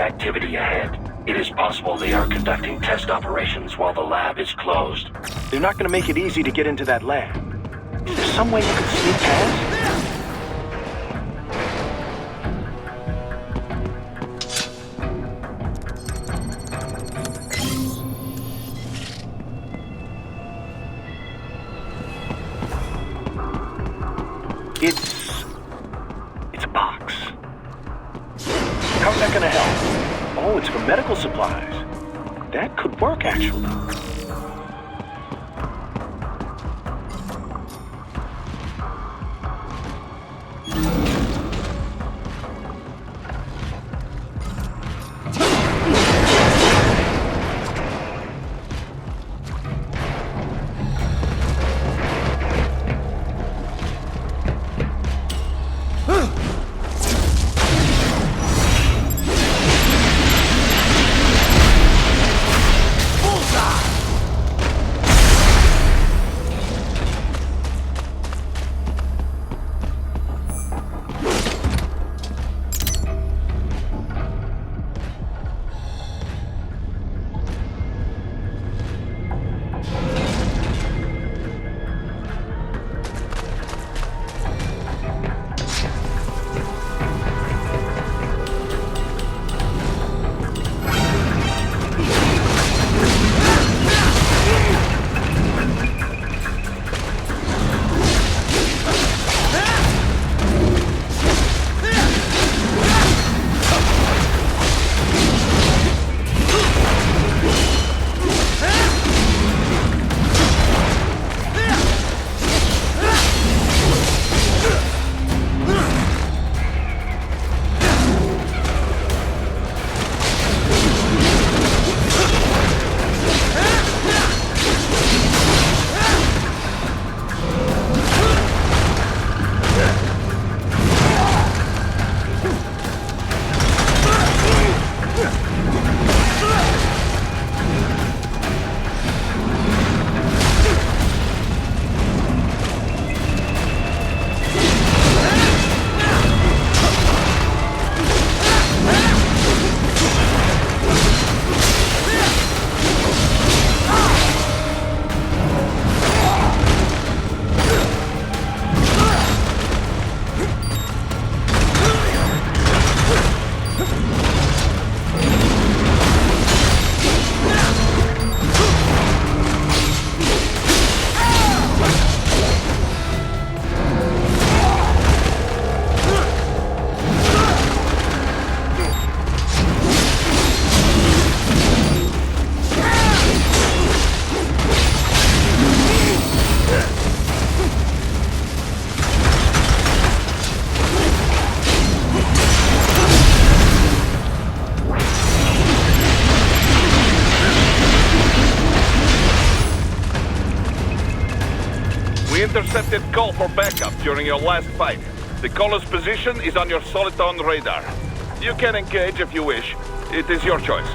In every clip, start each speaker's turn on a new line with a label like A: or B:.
A: activity ahead. It is possible they are conducting test operations while the lab is closed.
B: They're not going to make it easy to get into that lab. Is there some way you could sneak past? It's a box. How's that gonna help? Oh, it's for medical supplies. That could work, actually.
C: Intercepted call for backup during your last fight. The caller's position is on your Soliton radar. You can engage if you wish. It is your choice.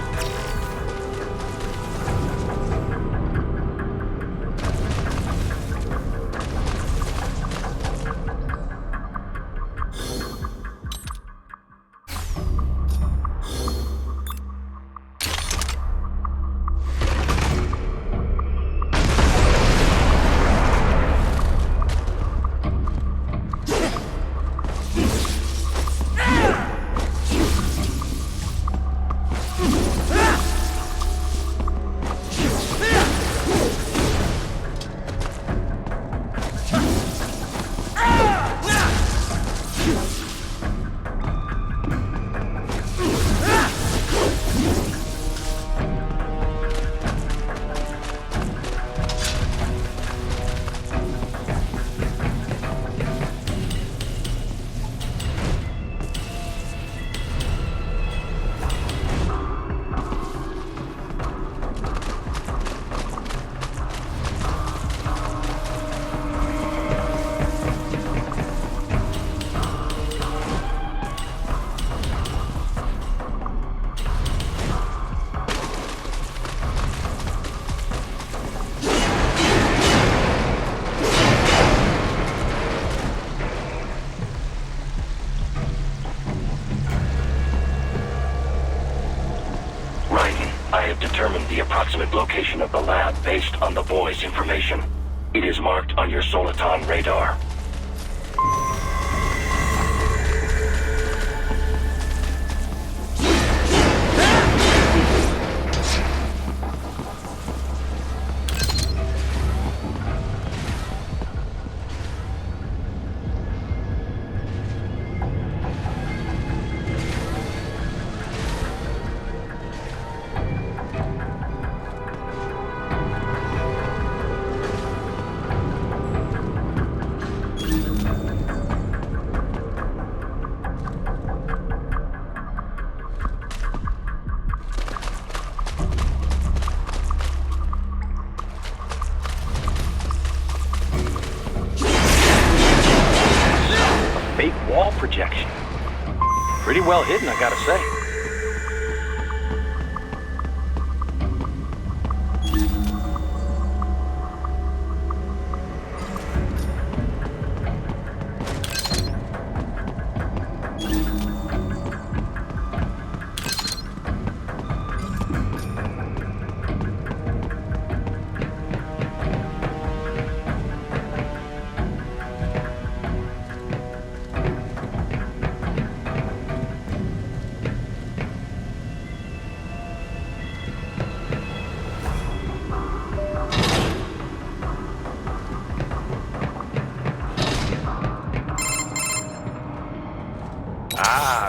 D: Ah!
A: determined the approximate location of the lab based on the boy's information. It is marked on your soliton radar.
B: Projection. Pretty well hidden, I gotta say.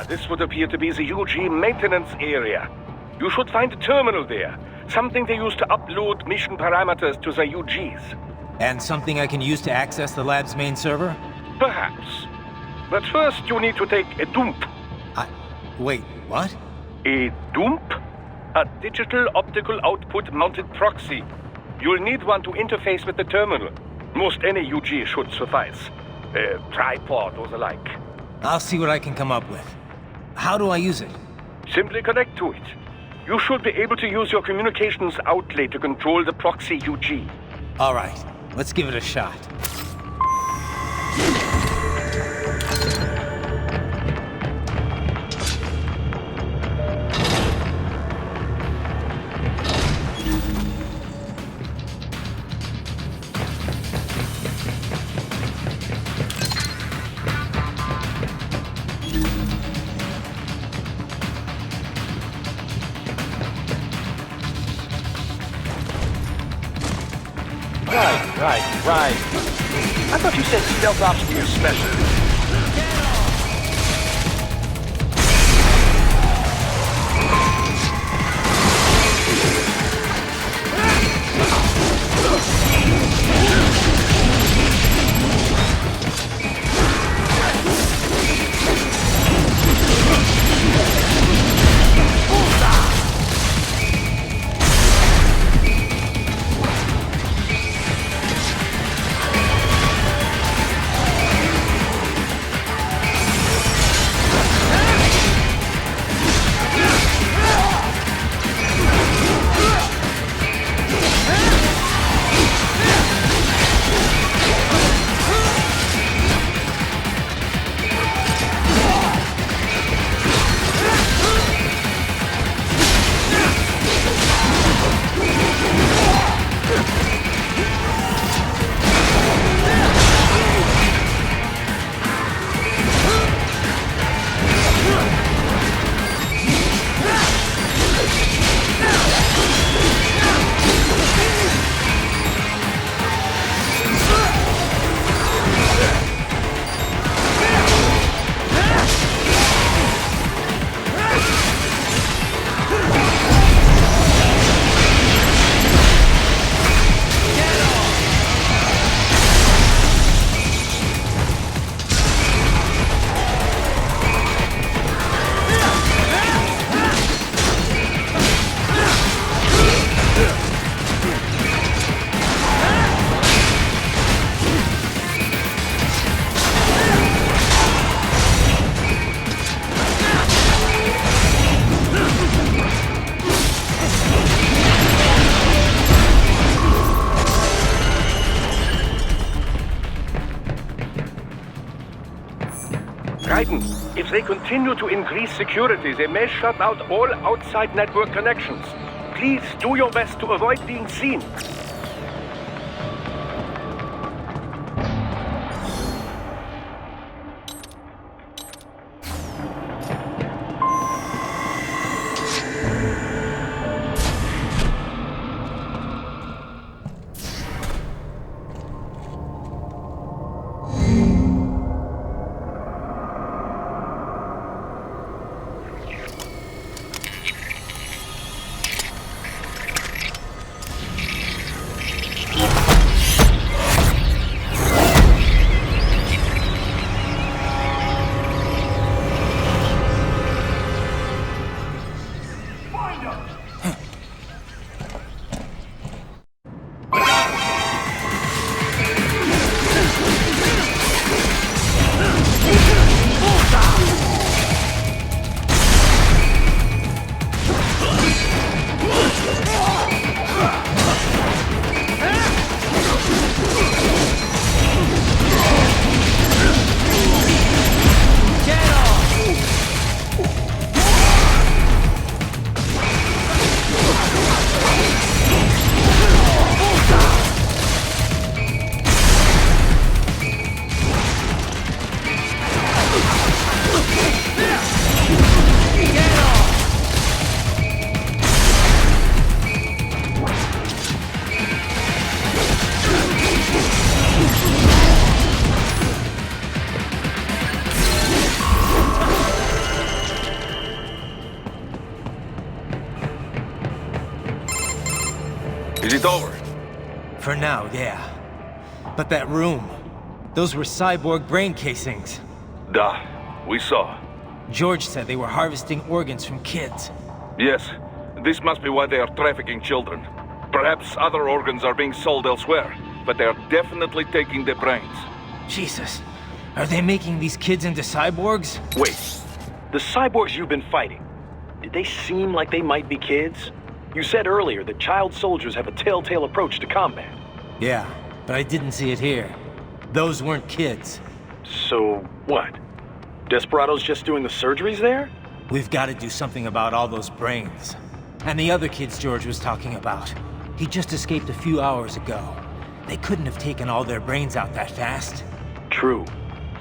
D: This would appear to be the UG maintenance area. You should find a terminal there. Something they use to upload mission parameters to the UGs.
E: And something I can use to access the lab's main server?
D: Perhaps. But first you need to take a dump.
E: Wait, what?
D: A dump? A digital optical output mounted proxy. You'll need one to interface with the terminal. Most any UG should suffice. A tripod or the like.
E: I'll see what I can come up with. How do I use it?
D: Simply connect to it. You should be able to use your communications outlay to control the proxy UG.
E: All right, let's give it a shot.
B: Right. I thought you said stealth ops were your specialty.
D: Raiden, if they continue to increase security, they may shut out all outside network connections. Please do your best to avoid being seen.
C: Is it over?
E: For now, yeah. But that room, those were cyborg brain casings.
C: Duh, we saw.
E: George said they were harvesting organs from kids.
C: Yes, this must be why they are trafficking children. Perhaps other organs are being sold elsewhere, but they are definitely taking their brains.
E: Jesus, are they making these kids into cyborgs?
B: Wait, the cyborgs you've been fighting, did they seem like they might be kids? You said earlier that child soldiers have a telltale approach to combat.
E: Yeah, but I didn't see it here. Those weren't kids.
B: So, what? Desperado's just doing the surgeries there?
E: We've got to do something about all those brains. And the other kids George was talking about. He just escaped a few hours ago. They couldn't have taken all their brains out that fast.
B: True.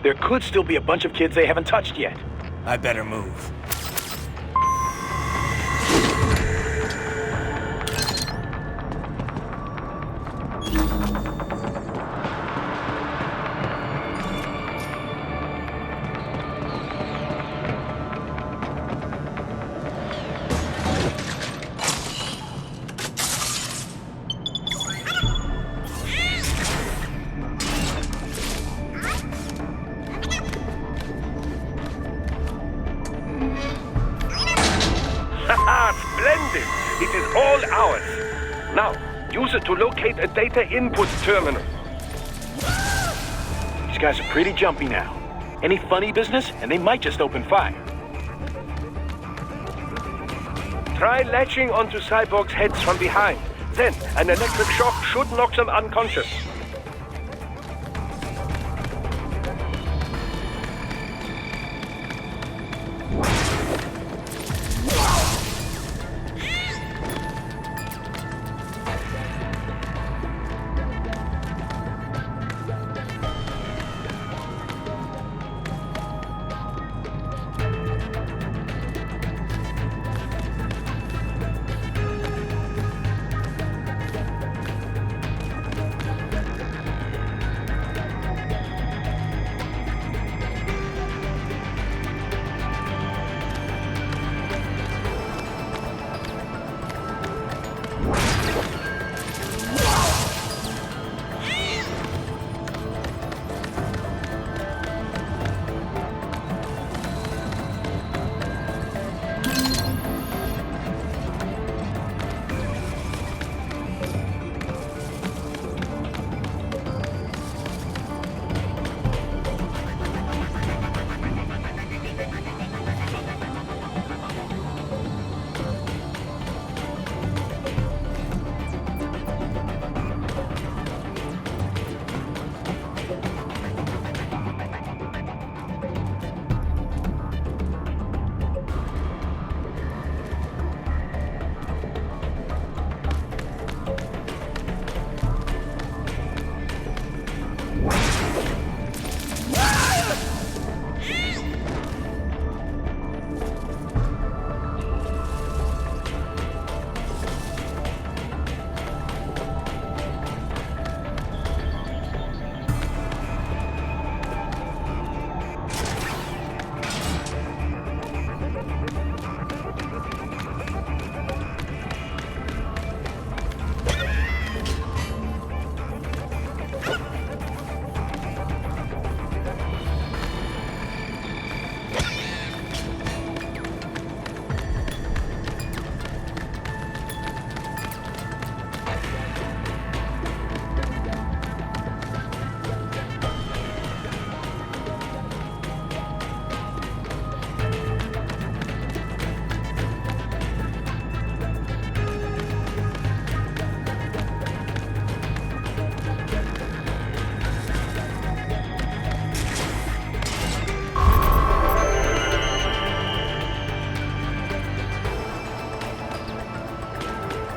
B: There could still be a bunch of kids they haven't touched yet.
E: I better move.
D: Splendid! It is all ours. Now, use it to locate a data input terminal.
B: These guys are pretty jumpy now. Any funny business, and they might just open fire.
D: Try latching onto cyborgs' heads from behind. Then, an electric shock should knock them unconscious.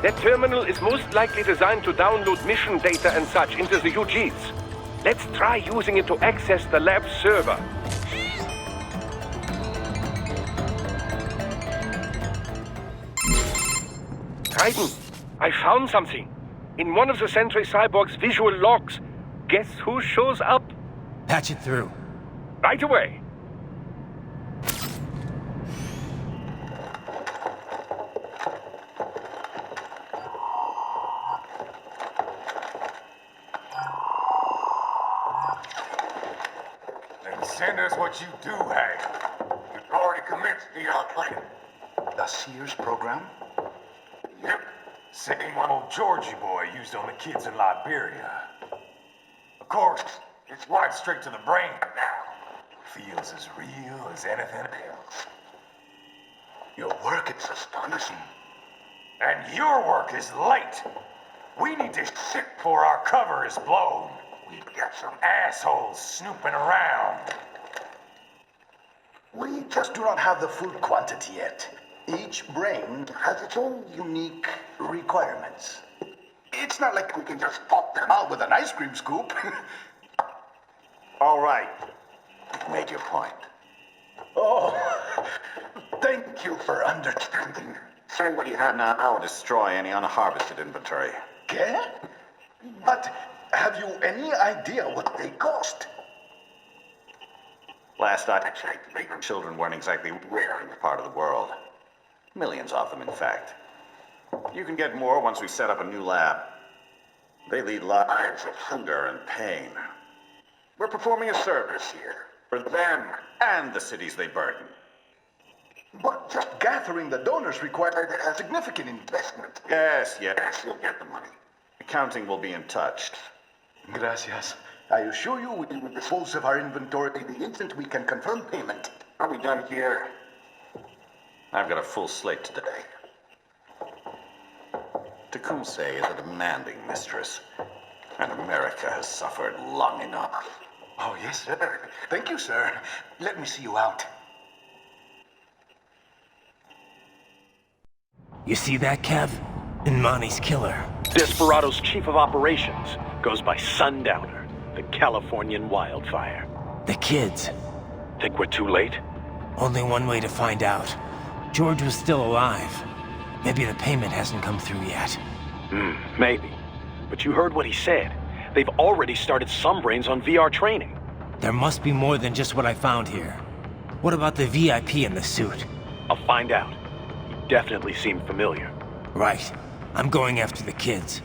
D: That terminal is most likely designed to download mission data and such into the UGs. Let's try using it to access the lab server. Raiden, I found something. In one of the Sentry Cyborg's visual logs. Guess who shows up?
E: Patch it through.
D: Right away.
F: Then send us what you do have. You've already commenced the outplay.
G: The Sears program?
F: Yep. Same one old Georgie boy used on the kids in Liberia. Of course, it's right straight to the brain now. Feels as real as anything else.
G: Your work is astonishing.
F: And your work is late. We need to shit before our cover is blown. We've got some assholes snooping around.
G: We just do not have the full quantity yet. Each brain has its own unique requirements. It's not like we can just pop them out with an ice cream scoop.
F: All right. Make your point.
G: Oh, thank you for understanding.
F: Say what you have now. I'll destroy any unharvested inventory.
G: Okay? But have you any idea what they cost?
F: Last I checked, children weren't exactly rare in this part of the world. Millions of them, in fact. You can get more once we set up a new lab. They lead lives of hunger and pain. We're performing a service here for them and the cities they burden.
G: But just gathering the donors required a significant investment.
F: Yes, you'll get the money. Accounting will be in touch.
G: Gracias. I assure you we will dispose of our inventory the instant we can confirm payment.
F: Are we done here? I've got a full slate today. Tecumseh is a demanding mistress, and America has suffered long enough.
G: Oh, yes, sir. Thank you, sir. Let me see you out.
E: You see that, Kev? Inmani's killer.
B: Desperado's chief of operations goes by Sundowner, the Californian wildfire.
E: The kids.
B: Think we're too late?
E: Only one way to find out. George was still alive. Maybe the payment hasn't come through yet.
B: Maybe. But you heard what he said. They've already started some brains on VR training.
E: There must be more than just what I found here. What about the VIP in the suit?
B: I'll find out. He definitely seemed familiar.
E: Right. I'm going after the kids.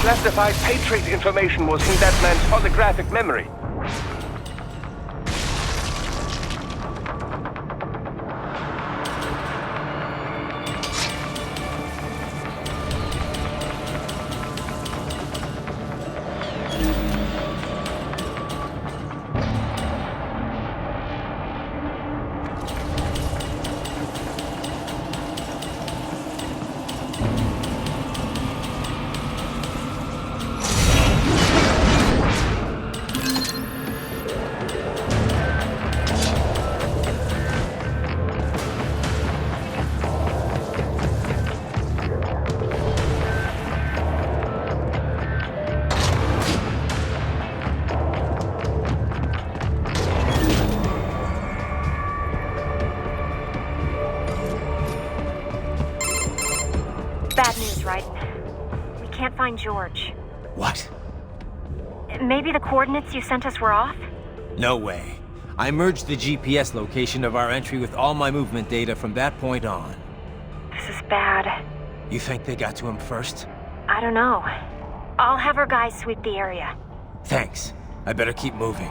D: classified Patriot information was in that man's holographic memory.
H: Bad news, Rayden. We can't find George.
E: What?
H: Maybe the coordinates you sent us were off?
E: No way. I merged the GPS location of our entry with all my movement data from that point on.
H: This is bad.
E: You think they got to him first?
H: I don't know. I'll have our guys sweep the area.
E: Thanks. I better keep moving.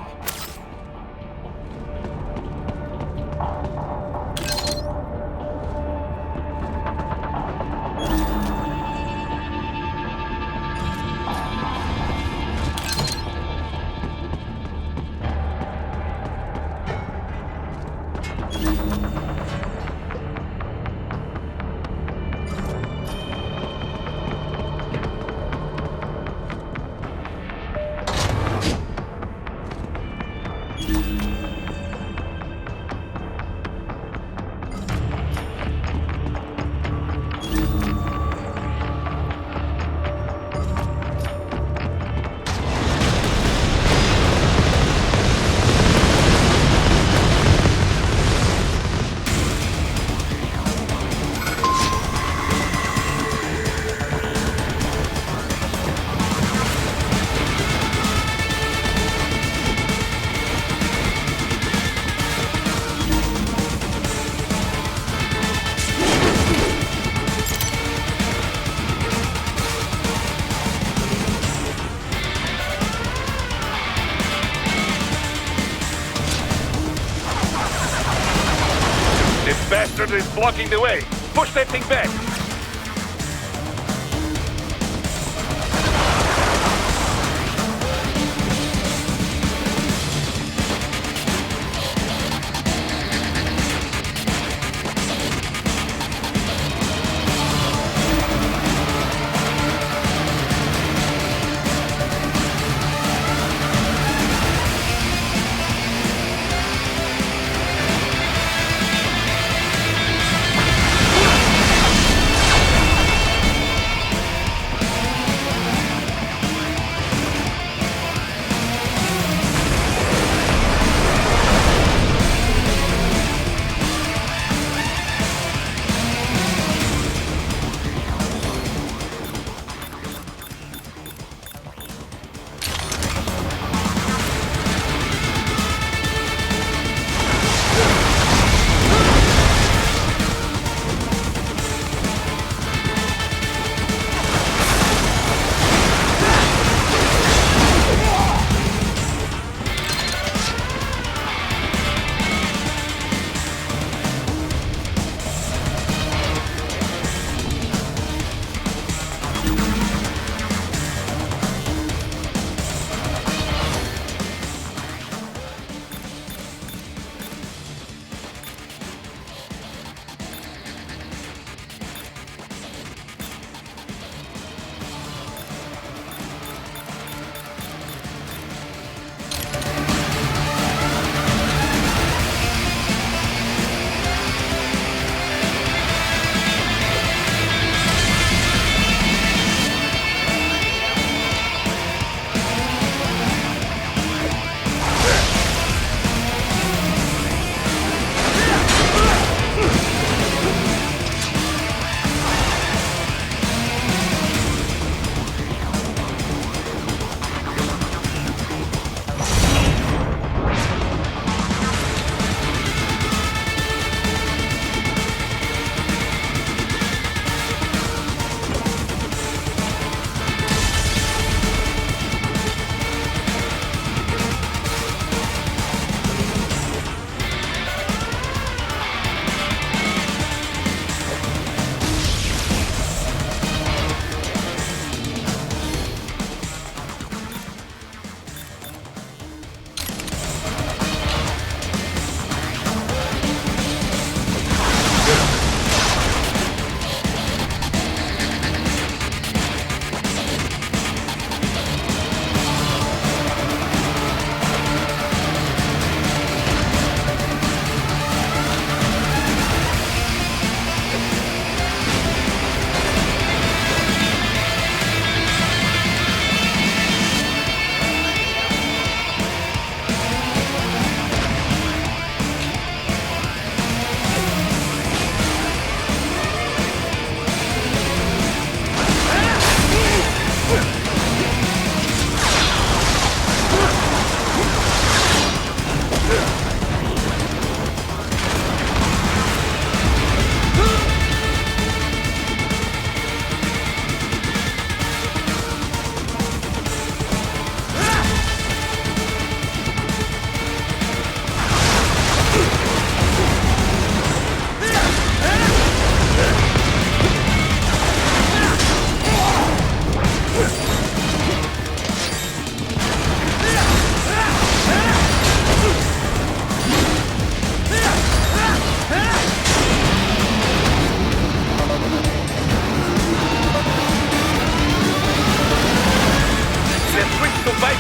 C: Bastard is blocking the way. Push that thing back.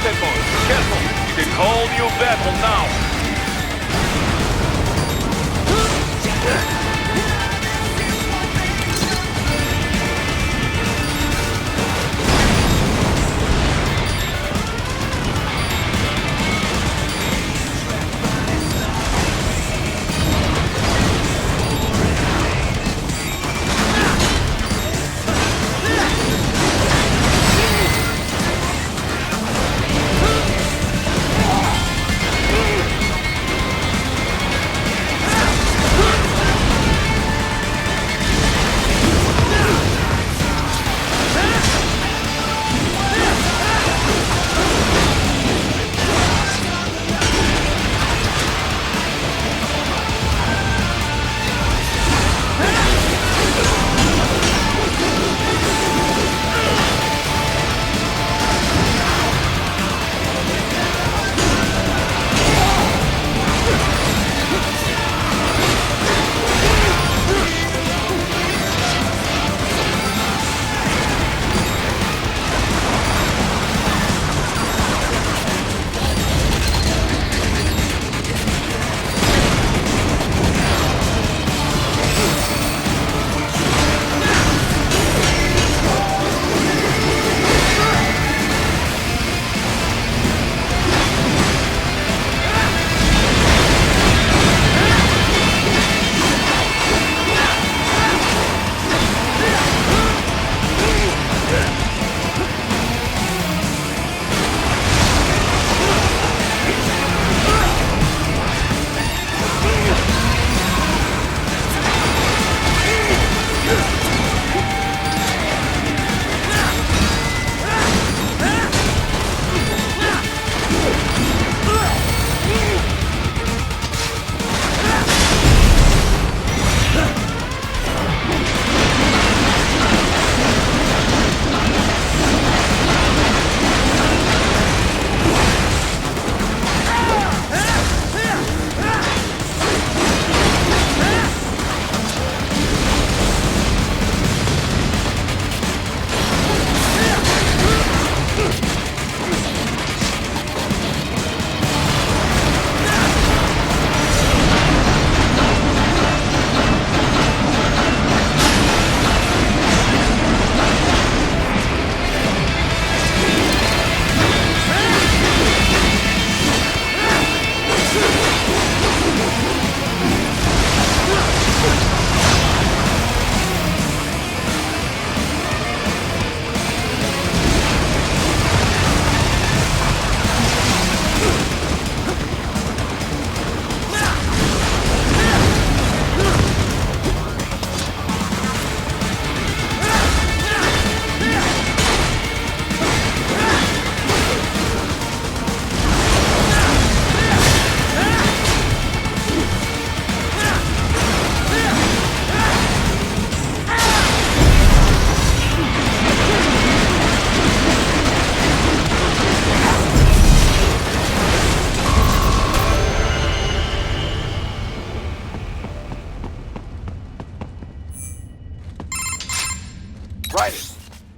C: Rocket mode. Careful. It is whole new battle now.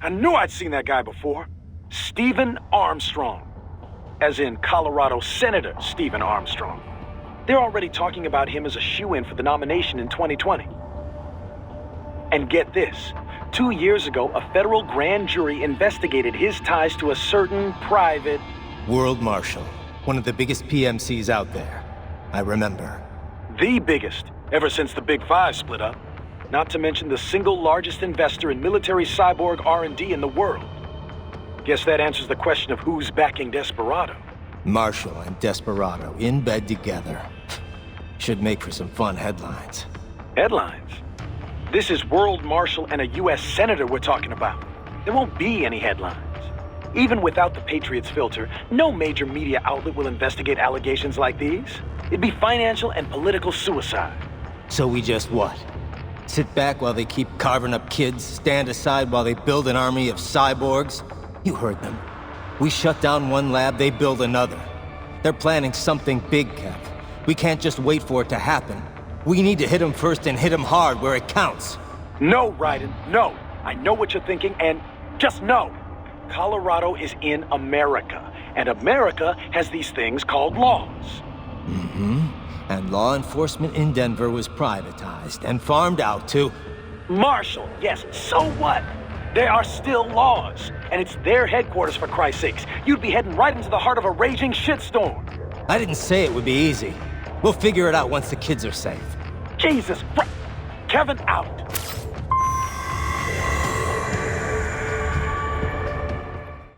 B: I knew I'd seen that guy before. Stephen Armstrong. As in Colorado Senator Stephen Armstrong. They're already talking about him as a shoo-in for the nomination in 2020. And get this. 2 years ago, a federal grand jury investigated his ties to a certain private...
E: World Marshal. One of the biggest PMCs out there. I remember.
B: The biggest, ever since the Big Five split up. Not to mention the single largest investor in military cyborg R&D in the world. Guess that answers the question of who's backing Desperado.
E: Marshall and Desperado in bed together. Should make for some fun headlines.
B: Headlines? This is World Marshal and a U.S. Senator we're talking about. There won't be any headlines. Even without the Patriots filter, no major media outlet will investigate allegations like these. It'd be financial and political suicide.
E: So we just what? Sit back while they keep carving up kids, stand aside while they build an army of cyborgs? You heard them. We shut down one lab, they build another. They're planning something big, Kev. We can't just wait for it to happen. We need to hit them first and hit them hard where it counts.
B: No, Raiden, no. I know what you're thinking, and just no. Colorado is in America. And America has these things called laws.
E: And law enforcement in Denver was privatized and farmed out to...
B: Marshall, yes, so what? There are still laws, and it's their headquarters, for Christ's sakes. You'd be heading right into the heart of a raging shitstorm.
E: I didn't say it would be easy. We'll figure it out once the kids are safe.
B: Jesus Christ. Kevin out.